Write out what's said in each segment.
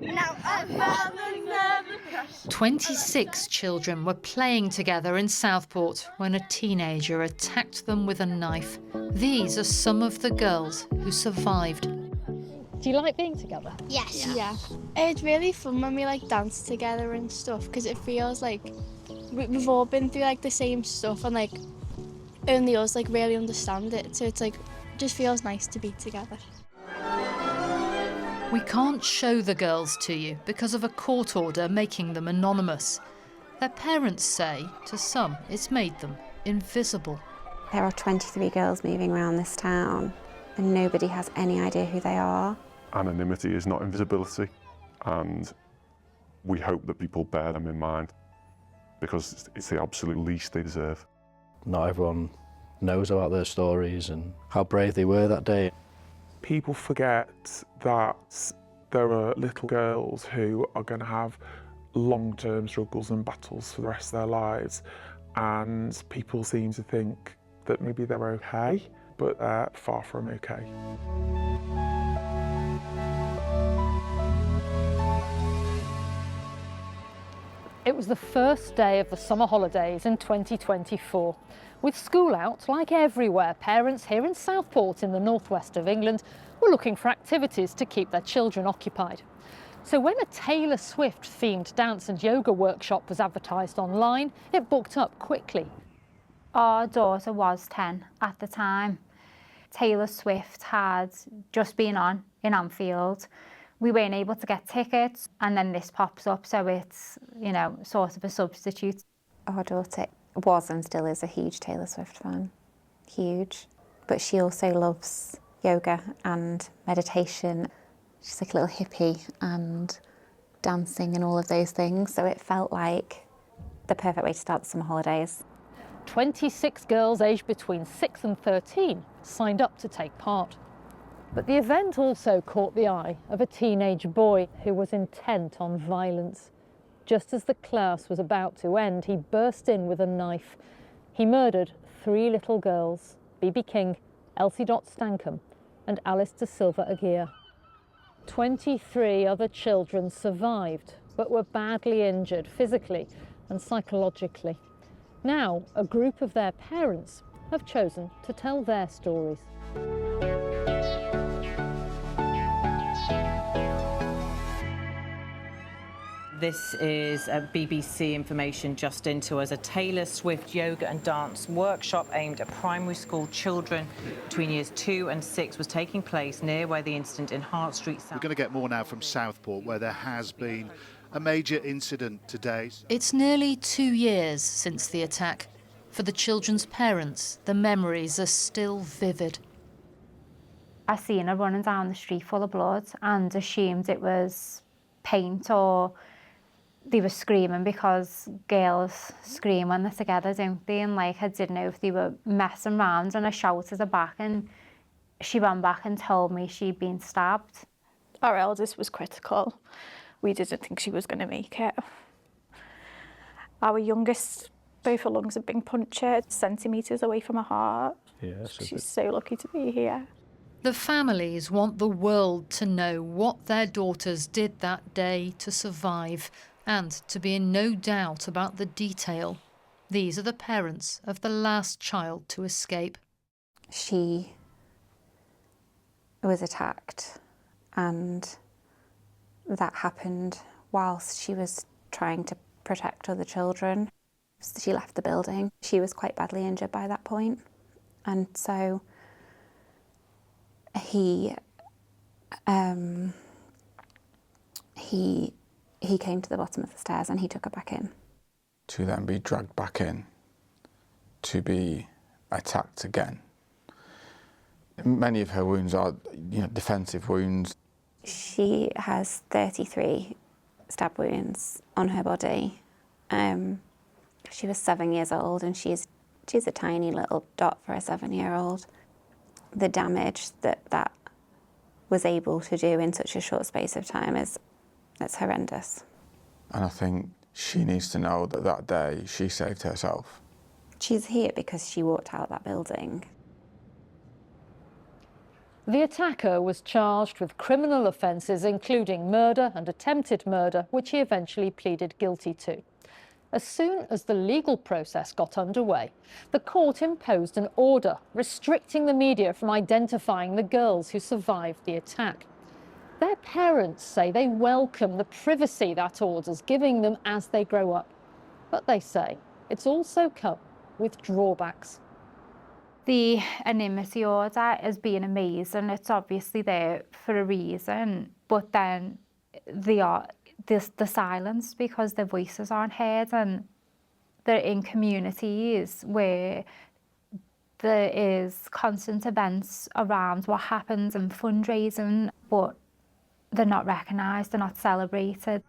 Now I fell and never crashed. 26 children were playing together in Southport when a teenager attacked them with a knife. These are some of the girls who survived. Do you like being together? Yes. Yeah. It's really fun when we dance together and stuff, because it feels like we've all been through the same stuff, and only us really understand it. So it's just feels nice to be together. We can't show the girls to you because of a court order making them anonymous. Their parents say, to some, it's made them invisible. There are 23 girls moving around this town, and nobody has any idea who they are. Anonymity is not invisibility, and we hope that people bear them in mind, because it's the absolute least they deserve. Not everyone knows about their stories and how brave they were that day. People forget that there are little girls who are going to have long-term struggles and battles for the rest of their lives, and people seem to think that maybe they're okay, but they're far from okay. It was the first day of the summer holidays in 2024. With school out, like everywhere, parents here in Southport in the northwest of England were looking for activities to keep their children occupied. So when a Taylor Swift-themed dance and yoga workshop was advertised online, it booked up quickly. Our daughter was 10 at the time. Taylor Swift had just been on in Anfield. We weren't able to get tickets, and then this pops up, so it's, sort of a substitute. Our daughter was and still is a huge Taylor Swift fan, huge. But she also loves yoga and meditation. She's like a little hippie and dancing and all of those things, so it felt like the perfect way to start the summer holidays. 26 girls aged between 6 and 13 signed up to take part. But the event also caught the eye of a teenage boy who was intent on violence. Just as the class was about to end, he burst in with a knife. He murdered 3 little girls, B.B. King, Elsie Dot Stankham and Alice De Silva Aguirre. 23 other children survived, but were badly injured physically and psychologically. Now, a group of their parents have chosen to tell their stories. This is BBC information just into us. A Taylor Swift yoga and dance workshop aimed at primary school children between years 2 and 6 was taking place near where the incident in Hart Street. We're going to get more now from Southport, where there has been a major incident today. It's nearly 2 years since the attack. For the children's parents, the memories are still vivid. I seen her running down the street full of blood and assumed it was paint, or they were screaming because girls scream when they're together, don't they? And I didn't know if they were messing around, and I shouted her back, and she ran back and told me she'd been stabbed. Our eldest was critical. We didn't think she was going to make it. Our youngest, both her lungs had been punctured centimetres away from her heart. Yeah, she's so lucky to be here. The families want the world to know what their daughters did that day to survive, and to be in no doubt about the detail. These are the parents of the last child to escape. She was attacked, and that happened whilst she was trying to protect other children. She left the building. She was quite badly injured by that point, and so he came to the bottom of the stairs and he took her back in. To then be dragged back in, to be attacked again. Many of her wounds are, defensive wounds. She has 33 stab wounds on her body. She was 7 years old, and she's a tiny little dot for a 7-year-old. The damage that was able to do in such a short space of time that's horrendous. And I think she needs to know that that day she saved herself. She's here because she walked out of that building. The attacker was charged with criminal offences including murder and attempted murder, which he eventually pleaded guilty to. As soon as the legal process got underway, the court imposed an order restricting the media from identifying the girls who survived the attack. Their parents say they welcome the privacy that order's giving them as they grow up, but they say it's also come with drawbacks. The anonymity order has been amazing. It's obviously there for a reason, but then the silence because their voices aren't heard, and they're in communities where there is constant events around what happens and fundraising, but they're not recognised, they're not celebrated.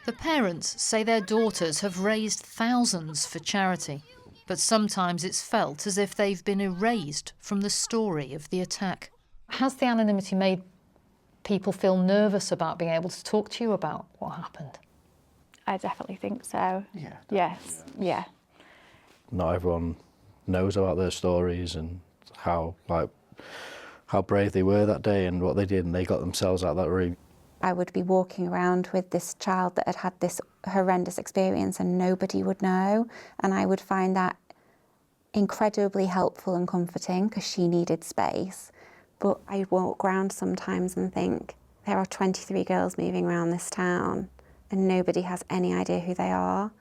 The parents say their daughters have raised thousands for charity, but sometimes it's felt as if they've been erased from the story of the attack. Has the anonymity made people feel nervous about being able to talk to you about what happened? I definitely think so. Yeah. Yes. Yeah. Not everyone knows about their stories and how brave they were that day and what they did, and they got themselves out of that room. I would be walking around with this child that had had this horrendous experience and nobody would know, and I would find that incredibly helpful and comforting because she needed space. But I walk around sometimes and think, there are 23 girls moving around this town and nobody has any idea who they are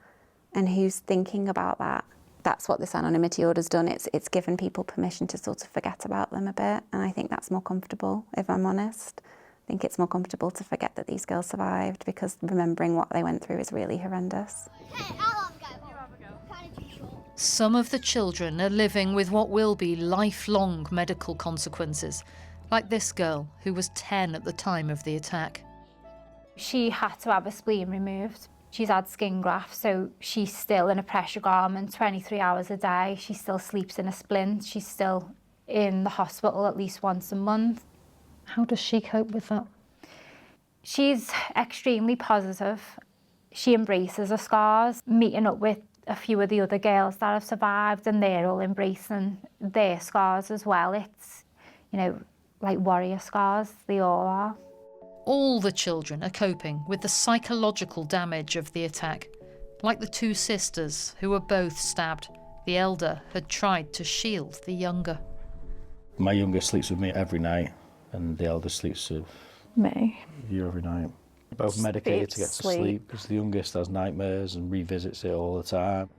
and who's thinking about that. That's what this anonymity order's done. It's given people permission to sort of forget about them a bit, and I think that's more comfortable, if I'm honest. I think it's more comfortable to forget that these girls survived, because remembering what they went through is really horrendous. Some of the children are living with what will be lifelong medical consequences, like this girl who was 10 at the time of the attack. She had to have a spleen removed. She's had skin grafts, so she's still in a pressure garment 23 hours a day. She still sleeps in a splint. She's still in the hospital at least once a month. How does she cope with that? She's extremely positive. She embraces her scars, meeting up with a few of the other girls that have survived, and they're all embracing their scars as well. It's, you know, like warrior scars, they all are. All the children are coping with the psychological damage of the attack, like the two sisters who were both stabbed. The elder had tried to shield the younger. My youngest sleeps with me every night, and the eldest sleeps with Me. you every night. Both medicated to get to sleep because the youngest has nightmares and revisits it all the time.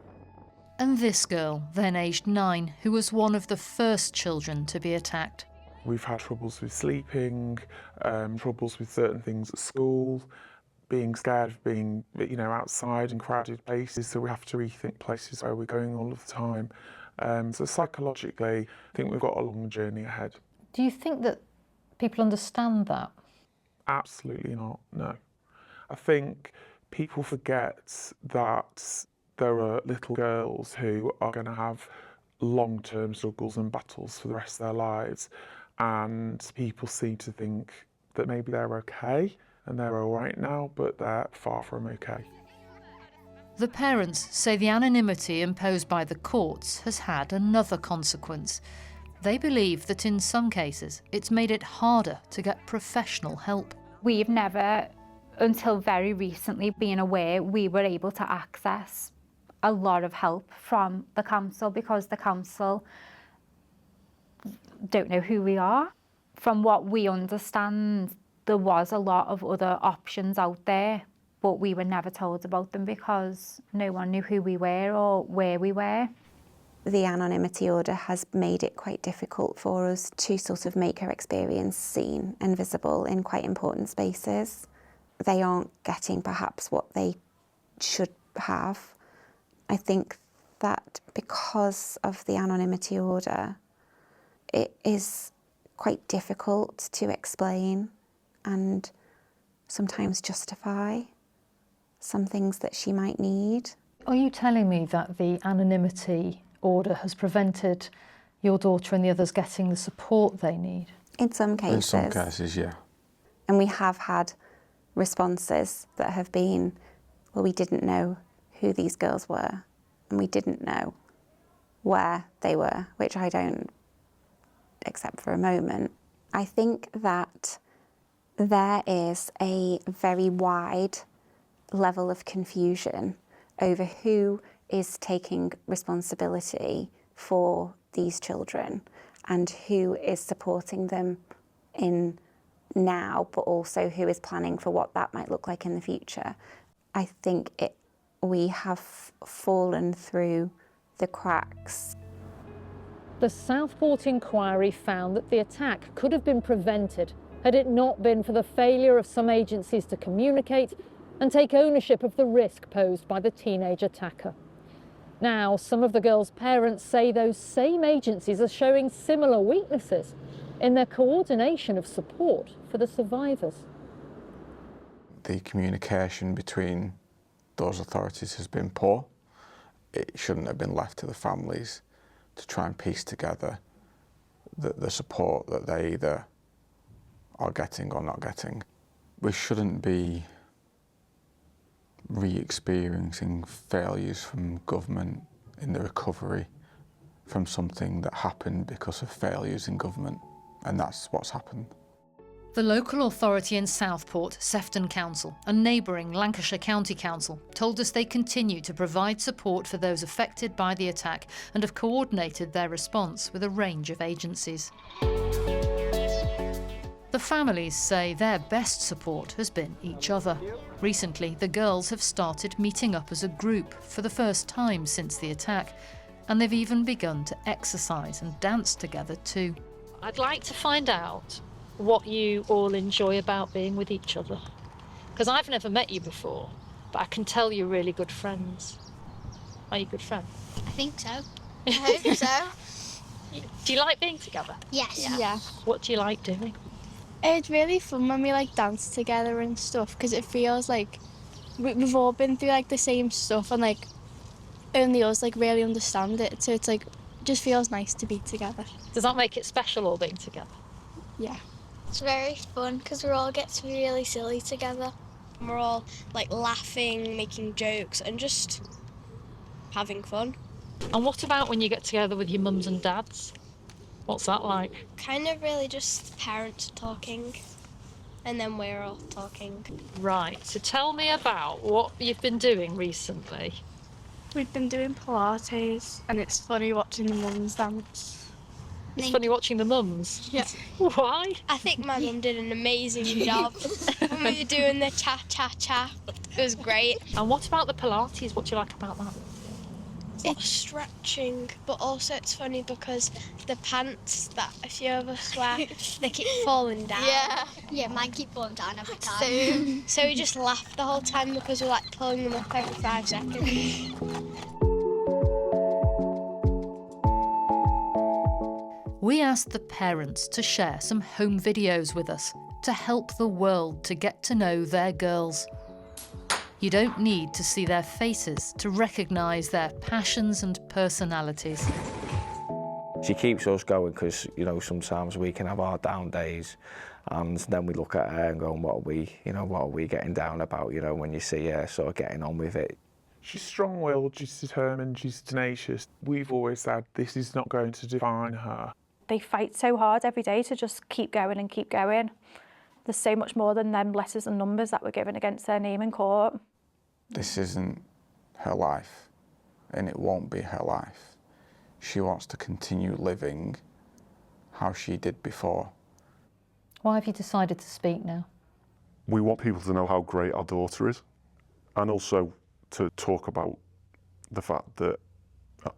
And this girl, then aged 9, who was one of the first children to be attacked. We've had troubles with sleeping, troubles with certain things at school, being scared of being, outside in crowded places, so we have to rethink places where we're going all of the time. So psychologically, I think we've got a long journey ahead. Do you think that people understand that? Absolutely not, no. I think people forget that there are little girls who are going to have long-term struggles and battles for the rest of their lives, and people seem to think that maybe they're okay and they're all right now, but they're far from okay. The parents say the anonymity imposed by the courts has had another consequence. They believe that in some cases it's made it harder to get professional help. We've never, until very recently, been aware we were able to access a lot of help from the council because the council don't know who we are. From what we understand, there was a lot of other options out there, but we were never told about them because no one knew who we were or where we were. The anonymity order has made it quite difficult for us to sort of make her experience seen and visible in quite important spaces. They aren't getting perhaps what they should have. I think that because of the anonymity order, it is quite difficult to explain and sometimes justify some things that she might need. Are you telling me that the anonymity order has prevented your daughter and the others getting the support they need? In some cases. In some cases, yeah. And we have had responses that have been, well, we didn't know who these girls were and we didn't know where they were, which I don't accept for a moment. I think that there is a very wide level of confusion over who is taking responsibility for these children and who is supporting them in now, but also who is planning for what that might look like in the future. I think we have fallen through the cracks. The Southport inquiry found that the attack could have been prevented had it not been for the failure of some agencies to communicate and take ownership of the risk posed by the teenage attacker. Now, some of the girls' parents say those same agencies are showing similar weaknesses in their coordination of support for the survivors. The communication between those authorities has been poor. It shouldn't have been left to the families to try and piece together the support that they either are getting or not getting. We shouldn't be re-experiencing failures from government in the recovery from something that happened because of failures in government, and that's what's happened. The local authority in Southport, Sefton Council, and neighbouring Lancashire County Council told us they continue to provide support for those affected by the attack and have coordinated their response with a range of agencies. The families say their best support has been each other. Recently, the girls have started meeting up as a group for the first time since the attack, and they've even begun to exercise and dance together too. I'd like to find out what you all enjoy about being with each other. Because I've never met you before, but I can tell you're really good friends. Are you good friends? I think so. I hope so. Do you like being together? Yes. Yeah. What do you like doing? It's really fun when we like dance together and stuff because it feels like we've all been through like the same stuff and like only us like really understand it. So it's like just feels nice to be together. Does that make it special all being together? Yeah. It's very fun because we all get to be really silly together. We're all like laughing, making jokes and just having fun. And what about when you get together with your mums and dads? What's that like? Kind of really just parents talking and then we're all talking. Right, so tell me about what you've been doing recently. We've been doing Pilates and it's funny watching the mums dance. It's funny watching the mums. Yeah. Why? I think my mum did an amazing job when we were doing the cha-cha-cha. It was great. And what about the Pilates? What do you like about that? It's stretching, but also it's funny because the pants that a few of us wear, they keep falling down. Yeah, mine keep falling down every time. So we just laugh the whole time because we're like pulling them up every 5 seconds. We asked the parents to share some home videos with us to help the world to get to know their girls. You don't need to see their faces to recognise their passions and personalities. She keeps us going because, you know, sometimes we can have our down days and then we look at her and go, what are we getting down about, you know, when you see her sort of getting on with it. She's strong-willed, she's determined, she's tenacious. We've always said this is not going to define her. They fight so hard every day to just keep going and keep going. There's so much more than them letters and numbers that were given against their name in court. This isn't her life, and it won't be her life. She wants to continue living how she did before. Why have you decided to speak now? We want people to know how great our daughter is, and also to talk about the fact that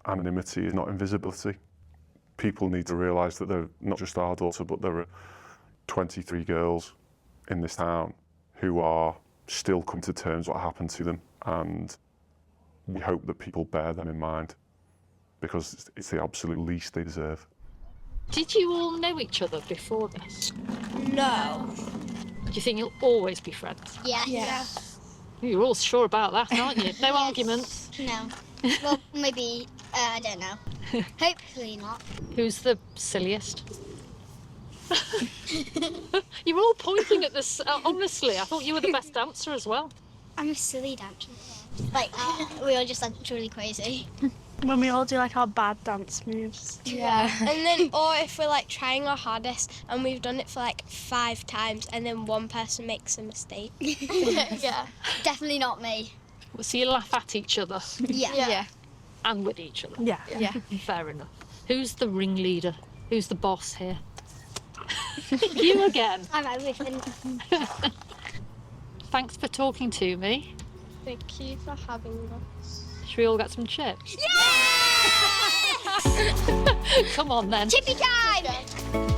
anonymity is not invisibility. People need to realise that they're not just our daughter, but there are 23 girls in this town who are still come to terms with what happened to them, and we hope that people bear them in mind because it's the absolute least they deserve. Did you all know each other before this? No. Do you think you'll always be friends? Yeah. You're all sure about that, aren't you? No arguments? No. Well, maybe, I don't know. Hopefully not. Who's the silliest? You're all pointing at this, honestly. I thought you were the best dancer as well. I'm a silly dancer. Like, we all just dance really crazy. When we all do like our bad dance moves. Yeah. And then, or if we're like trying our hardest and we've done it for like 5 times and then one person makes a mistake. Yeah. Definitely not me. So you laugh at each other Yeah. and with each other. Yeah. Fair enough. Who's the ringleader? Who's the boss here? You again. I'm everything. Thanks for talking to me. Thank you for having us. Should we all get some chips? Yeah! Come on then. Chippy time!